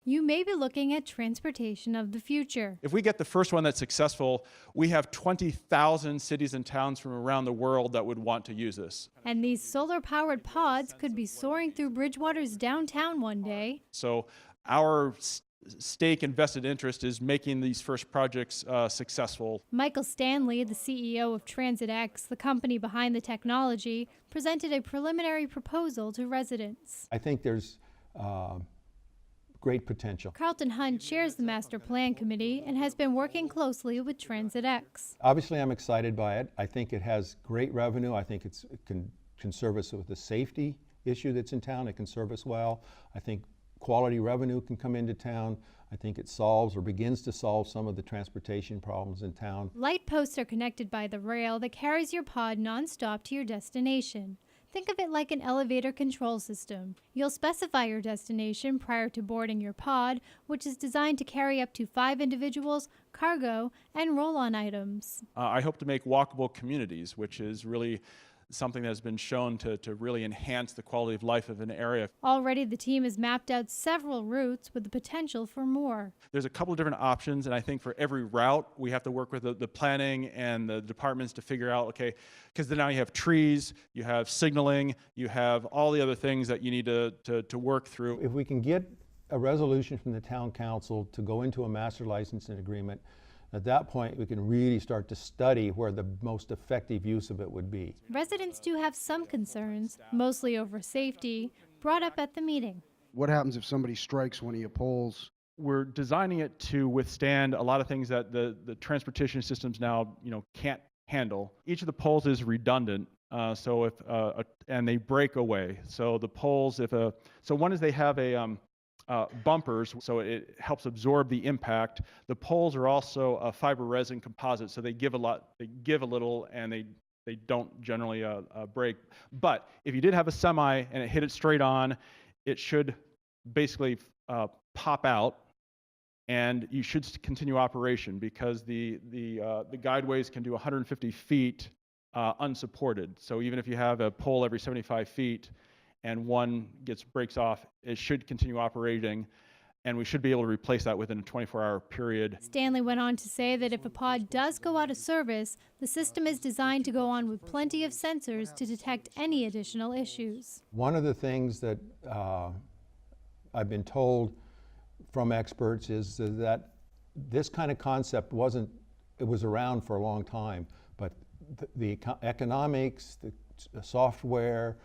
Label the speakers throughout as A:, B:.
A: you may be looking at transportation of the future.
B: If we get the first one that's successful, we have 20,000 cities and towns from around the world that would want to use this.
A: And these solar-powered pods could be soaring through Bridgewater's downtown one day.
B: So our stake and vested interest is making these first projects successful.
A: Michael Stanley, the CEO of TransitX, the company behind the technology, presented a preliminary proposal to residents.
C: I think there's great potential.
A: Carlton Hunt chairs the Master Plan Committee and has been working closely with TransitX.
C: Obviously, I'm excited by it. I think it has great revenue. I think it can serve us with the safety issue that's in town. It can serve us well. I think quality revenue can come into town. I think it solves or begins to solve some of the transportation problems in town.
A: Light posts are connected by the rail that carries your pod nonstop to your destination. Think of it like an elevator control system. You'll specify your destination prior to boarding your pod, which is designed to carry up to 5 individuals, cargo, and roll-on items.
B: I hope to make walkable communities, which is really something that has been shown to really enhance the quality of life of an area.
A: Already the team has mapped out several routes with the potential for more.
B: There's a couple of different options, and I think for every route we have to work with the planning and the departments to figure out, okay, because then now you have trees, you have signaling, you have all the other things that you need to work through.
C: If we can get a resolution from the town council to go into a master licensing agreement, at that point, we can really start to study where the most effective use of it would be.
A: Residents do have some concerns, mostly over safety, brought up at the meeting.
D: What happens if somebody strikes one of your poles?
B: We're designing it to withstand a lot of things that the transportation systems now can't handle. Each of the poles is redundant, so if and they break away. So the poles, so one is they have a bumpers, so it helps absorb the impact. The poles are also a fiber resin composite, so they give a little, and they don't generally break. But if you did have a semi and it hit it straight on, it should basically pop out, and you should continue operation because the guideways can do 150 feet unsupported. So even if you have a pole every 75 feet, and one breaks off, it should continue operating, and we should be able to replace that within a 24-hour period.
A: Stanley went on to say that if a pod does go out of service, the system is designed to go on with plenty of sensors to detect any additional issues.
C: One of the things that I've been told from experts is that this kind of concept it was around for a long time, but the economics, the software,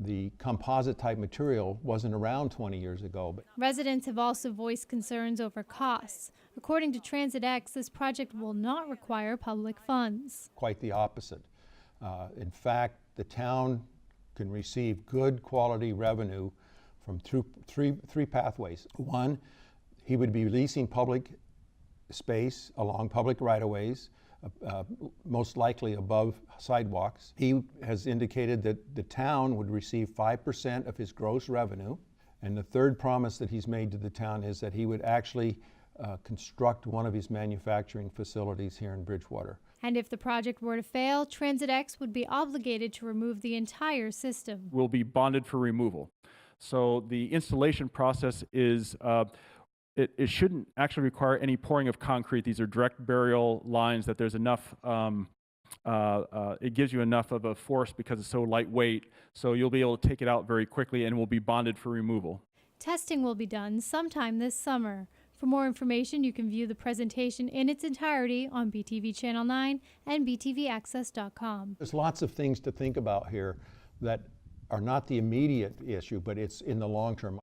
C: the composite type material wasn't around 20 years ago.
A: Residents have also voiced concerns over costs. According to TransitX, this project will not require public funds.
C: Quite the opposite. In fact, the town can receive good quality revenue from three pathways. One, he would be leasing public space along public right-of-ways, most likely above sidewalks. He has indicated that the town would receive 5% of his gross revenue. And the third promise that he's made to the town is that he would actually construct one of his manufacturing facilities here in Bridgewater.
A: And if the project were to fail, TransitX would be obligated to remove the entire system.
B: Will be bonded for removal. So the installation process is it shouldn't actually require any pouring of concrete. These are direct burial lines that there's enough, it gives you enough of a force because it's so lightweight, so you'll be able to take it out very quickly and will be bonded for removal.
A: Testing will be done sometime this summer. For more information, you can view the presentation in its entirety on BTV Channel 9 and btvaccess.com.
C: There's lots of things to think about here that are not the immediate issue, but it's in the long term.